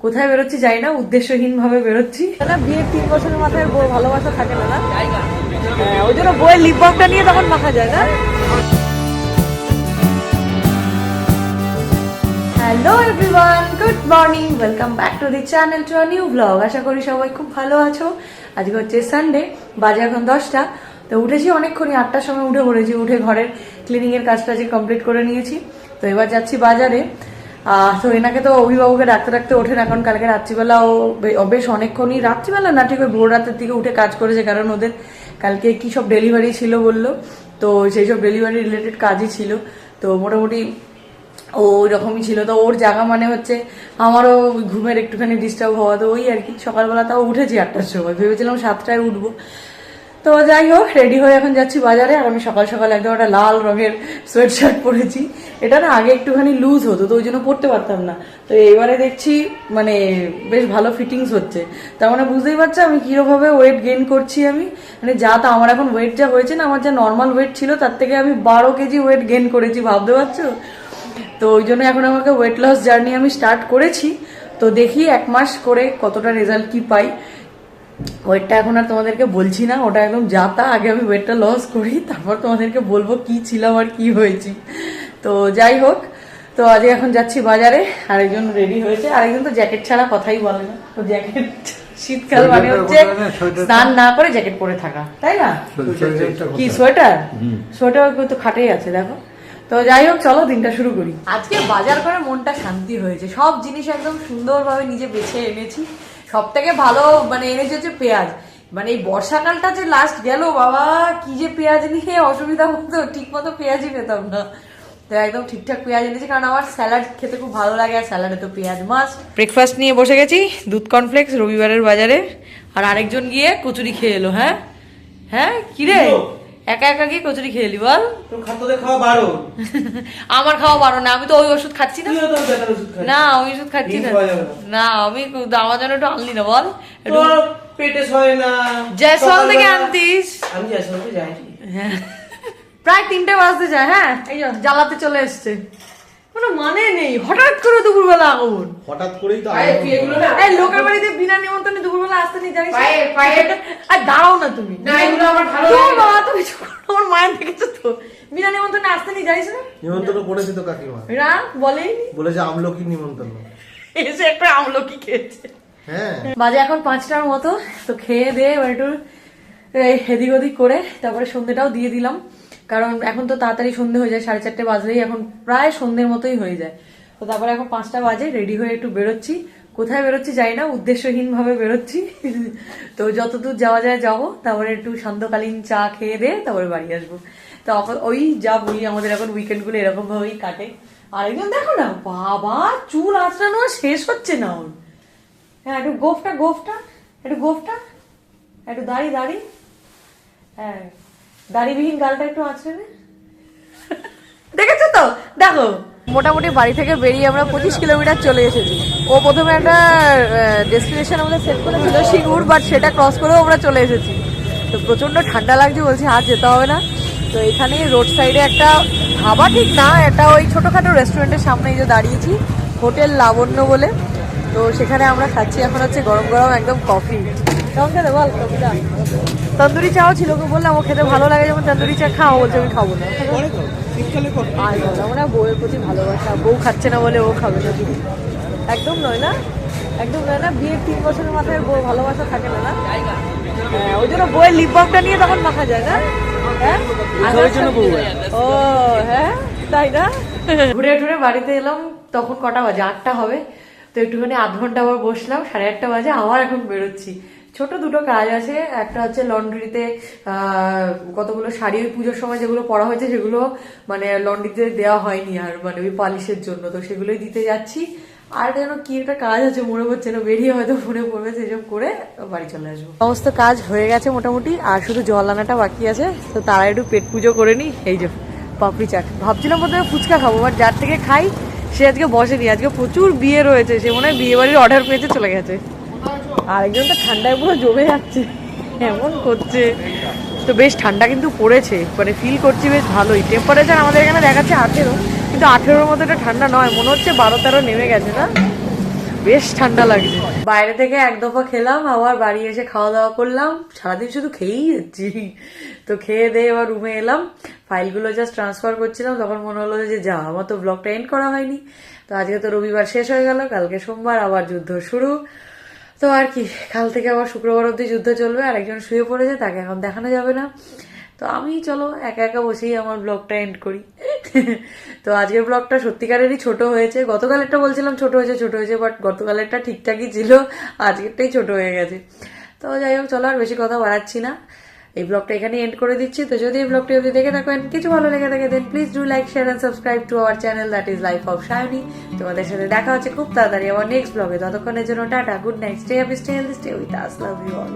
কোথায় বেরোচ্ছি যাই না, উদ্দেশ্যহীন ভাবে বেরোচ্ছি না। বিয়ের 3 বছরের মাথায় ভালোবাসা থাকে না, না? হ্যাঁ, ওই জন্য বইয়ের লিপ বামটা নিয়ে তখন মাখা যায় না। Hello everyone, good morning, welcome back to the channel, to a new blog. আশা করি সবাই খুব ভালো আছো। আজকে হচ্ছে সানডে, বাজে এখন 10টা। তো উঠেছি অনেকক্ষণই, 8টার সময় উঠে পড়েছি। উঠে ঘরের ক্লিনিং এর কাজটা কমপ্লিট করে নিয়েছি। তো এবার যাচ্ছি বাজারে। তো এনাকে তো অভিভাবককে ডাকতে ডাকতে ওঠেন এখন। কালকে রাত্রিবেলা ও বেশ অনেকক্ষণই, রাত্রিবেলা না ঠিক ওই ভোর রাতের দিকে উঠে কাজ করেছে, কারণ ওদের কালকে কি সব ডেলিভারি ছিল বললো। তো সেই সব ডেলিভারি রিলেটেড কাজই ছিল। তো মোটামুটি ও ওই রকমই ছিল। তো ওর জায়গা মানে হচ্ছে আমারও ঘুমের একটুখানি ডিস্টার্ব হওয়া। তো ওই আর কি, সকালবেলা তাও উঠেছি 8টার সময়, ভেবেছিলাম 7টায় উঠবো। তো যাই হোক, রেডি হয়ে এখন যাচ্ছি বাজারে। আর আমি সকাল সকাল একদম একটা লাল রঙের সোয়েট শার্ট পরেছি। এটা না আগে একটুখানি লুজ হতো, তো ওই জন্য পরতে পারতাম না। তো এবারে দেখছি মানে বেশ ভালো ফিটিংস হচ্ছে। তার মানে বুঝতেই পারছো আমি কিরকমভাবে ওয়েট গেইন করছি। আমি মানে যা তা আমার এখন ওয়েট যা হয়েছে না, আমার যা নর্মাল ওয়েট ছিল তার থেকে আমি 12 কেজি ওয়েট গেইন করেছি, ভাবতে পারছো? তো ওই জন্য এখন আমাকে ওয়েট লস জার্নি আমি স্টার্ট করেছি। তো দেখি 1 মাস করে কতটা রেজাল্ট কি পাই। ওয়েটটা এখন আর তোমাদেরকে বলছি না, ওটা একদম যা তা। আগে আমি ওয়েটটা লস করি, তারপর তোমাদেরকে বলবো কি ছিলাম আর কি হয়েছি। তো যাই হোক, তো আজকে এখন যাচ্ছি বাজারে। আরেকজন রেডি হয়েছে, আরেকজন তো জ্যাকেট ছাড়া কথাই বলে না। তো জ্যাকেট, শীতকাল মানে হচ্ছে স্নান না করে জ্যাকেট পরে থাকা, তাই না? কি সোয়েটার? সোয়েটার তো খাটেই আছে, দেখো। তো যাই হোক, চলো দিনটা শুরু করি। আজকে বাজার করে মনটা শান্তি হয়েছে। সব জিনিস একদম সুন্দরভাবে নিজে বেছে এনেছি। সব থেকে ভালো মানে এনেছি হচ্ছে পেঁয়াজ। মানে এই বর্ষাকালটা যে লাস্ট গেল, বাবা কি যে পেঁয়াজ নিয়ে অসুবিধা হতো, ঠিক মতো পেঁয়াজই পেতাম না। তো একদম ঠিকঠাক পেঁয়াজ এনেছি, কারণ আমার স্যালাড খেতে খুব ভালো লাগে, আর স্যালাডে তো পেঁয়াজ মাস্ট। ব্রেকফাস্ট নিয়ে বসে গেছি, দুধ কর্নফ্লেক্স রবিবারের বাজারে। আর আরেকজন গিয়ে কচুরি খেয়ে এলো। হ্যাঁ হ্যাঁ, কিরে একা একা গিয়ে কচুরি খেয়ে এলি বল? খাওয়া বারো। আমার খাওয়া বারো না, আমি তো ওই ওষুধ খাচ্ছি না। না ওই ওষুধ খাচ্ছি না। না আমি আমার জন্য একটু আনলি না বল? পেটে সয় না। জয়সওয়াল থেকে আনতিস? আমি জয়সওয়াল যাই। প্রায় 3টে বাজতে যায়। হ্যাঁ, এই জ্বালাতে চলে এসছে। কোনো মানে নেই, হঠাৎ করে দুপুরবেলা আগুন। হঠাৎ করেই তো এই লোকের বাড়িতে বিনা নিমন্ত্রণে দুপুরবেলা আসতে নেই, জানিস? আর দাঁড়াও না তুমি। না, এগুলো আমার ভালো লাগে না। বাবা তুমি আমার মায়ের দেখেছো তো, বিনা নিমন্ত্রণে আসতে নেই, জানিস না? নিমন্ত্রণ করেছে তো কাকিমা। না বলেই বলেছে আমলকি নিমন্ত্রণ। এসে একটা আমলকি খেয়েছে। হ্যাঁ, বাজে এখন 5টার মতো। তো খেয়ে দিয়ে এবার একটু এদিক ওদিক করে তারপরে সন্ধ্যেটাও দিয়ে দিলাম, কারণ এখন তো তাড়াতাড়ি সন্ধ্যে হয়ে যায়। 4:30 বাজলেই এখন প্রায় সন্ধ্যের মতোই হয়ে যায়। তো তারপরে এখন 5টা বাজে, রেডি হয়ে একটু বেরোচ্ছি। কোথায় বেরোচ্ছি যাই না, উদ্দেশ্যহীন ভাবে বেরোচ্ছি। তো যতদূর যাওয়া যায় যাবো, তারপরে একটু সান্ধ্যকালীন চা খেয়ে দিয়ে তারপরে বাড়ি আসবো। তো ওই যা বলি, আমাদের এখন উইকেন্ড গুলো এরকম ভাবেই কাটে। আরেকজন দেখো না, বাবা চুল আঁচড়ানো শেষ হচ্ছে না ওর। হ্যাঁ, একটু গোফটা একটু দাড়ি। হ্যাঁ, দাড়িবিহীন গালটা একটু আঁচড়ে নে। দেখেছো তো, দেখো। মোটামুটি বাড়ি থেকে বেরিয়ে আমরা 25 কিলোমিটার চলে এসেছি। ও প্রথমে একটা ডেস্টিনেশন আমাদের সেট করেছিল সিঙ্গুর, বাট সেটা ক্রস করেও আমরা চলে এসেছি। তো প্রচন্ড ঠান্ডা লাগছে, বলছি আর যেতে হবে না। তো এখানে রোড সাইডে একটা ধাবা, ঠিক না, একটা ওই ছোটখাটো রেস্টুরেন্টের সামনে যে দাঁড়িয়েছি, হোটেল লাবণ্য বলে। তো সেখানে আমরা খাচ্ছি এখন হচ্ছে গরম গরম একদম কফি। কেমন খেতে বল কফিটা? তন্দুরি চাও ছিল, ওকে বললাম ও খেতে ভালো লাগে যখন তন্দুরি চা খাও, বলছে আমি খাবো না। আমরা বউয়ের প্রতি ভালোবাসা, বউ খাচ্ছে না বলে ও খাবে না। একদম নয় না, একদম নয় না। বিয়ের 3 বছরের মাথায় বউ ভালোবাসা থাকে না, না? হ্যাঁ, ওই জন্য বউয়ের লিপ বামটা নিয়ে তখন মাখা যায় না। হ্যাঁ, ও হ্যাঁ, তাই না? ঘুরে ঘুরে বাড়িতে এলাম, তখন কটা বাজে? 8টা হবে। তো একটুখানি আধ ঘন্টা আবার বসলাম, 8:30 বাজে। আবার এখন বেরোচ্ছি। ছোট দুটো কাজ আছে। একটা হচ্ছে লন্ড্রিতে কতগুলো শাড়ি ওই পুজোর সময় যেগুলো পরা হয়েছে সেগুলো মানে লন্ড্রিতে দেওয়া হয়নি আর, মানে ওই পলিশের জন্য। তো সেগুলোই দিতে যাচ্ছি। আর যেন কি একটা কাজ আছে মনে পড়ছে না, বেরিয়ে হয়তো ফোনে পড়বে, সেসব করে বাড়ি চলে আসবো। সমস্ত কাজ হয়ে গেছে মোটামুটি, আর শুধু জল আনাটা বাকি আছে। তো তারা একটু পেট পুজো করে নি। এই যে পাপড়ি চাট, ভাবছিলাম প্রথমে ফুচকা খাবো, বাট যার থেকে খাই সে আজকে বসেনি। আজকে প্রচুর বিয়ে রয়েছে, সে মনে হয় বিয়ে বাড়ির অর্ডার পেয়েছে, চলে গেছে। আরেকজন তো ঠান্ডায় পুরো জমে যাচ্ছে, এমন করছে। তো বেশ ঠান্ডা কিন্তু পড়েছে, মানে ফিল করছি বেশ ভালোই। টেম্পারেচার আমাদের এখানে দেখাচ্ছে 18, কিন্তু 18-র মতো এটা ঠান্ডা নয়, মনে হচ্ছে 12-13 নেমে গেছে না। বেশ ঠান্ডা লাগছে। বাইরে থেকে এক দফা খেলাম, আবার বাড়ি এসে খাওয়া দাওয়া করলাম, সারাদিন শুধু খেয়েই যাচ্ছি। তো খেয়ে দিয়ে এবার রুমে এলাম, ফাইলগুলো জাস্ট ট্রান্সফার করছিলাম, তখন মনে হলো যে যা, আমার তো ব্লগটা এন্ড করা হয়নি। তো আজকে তো রবিবার শেষ হয়ে গেল, কালকে সোমবার আবার যুদ্ধ শুরু। তো আর কি, কাল থেকে আবার শুক্রবার অব্দি যুদ্ধ চলবে। আর একজন শুয়ে পড়েছে, তাকে এখন দেখানো যাবে না। তো আমি চলো একা একা বসেই আমার ব্লগটা এন্ড করি। তো আজকের ব্লগটা সত্যিকারেরই ছোট হয়েছে। গতকালেরটা বলছিলাম ছোট হয়েছে, বাট গতকালেরটা ঠিকঠাকই ছিল, আজকেরটাই ছোট হয়ে গেছে। তো যাই হোক, চলো আর বেশি কথা বাড়াচ্ছি না, এই ব্লগটা এখানে এন্ড করে দিচ্ছি। তো যদি এই ব্লগটি অবধি দেখে থাকেন, কিছু ভালো লেগে থাকে, then please do like, share and subscribe to our channel, that is life of Sayani. তোমাদের সাথে দেখা হচ্ছে খুব তাড়াতাড়ি আমার নেক্সট ব্লগে। ততক্ষণের জন্য tata, good night, stay happy, stay healthy, stay with us, love you all.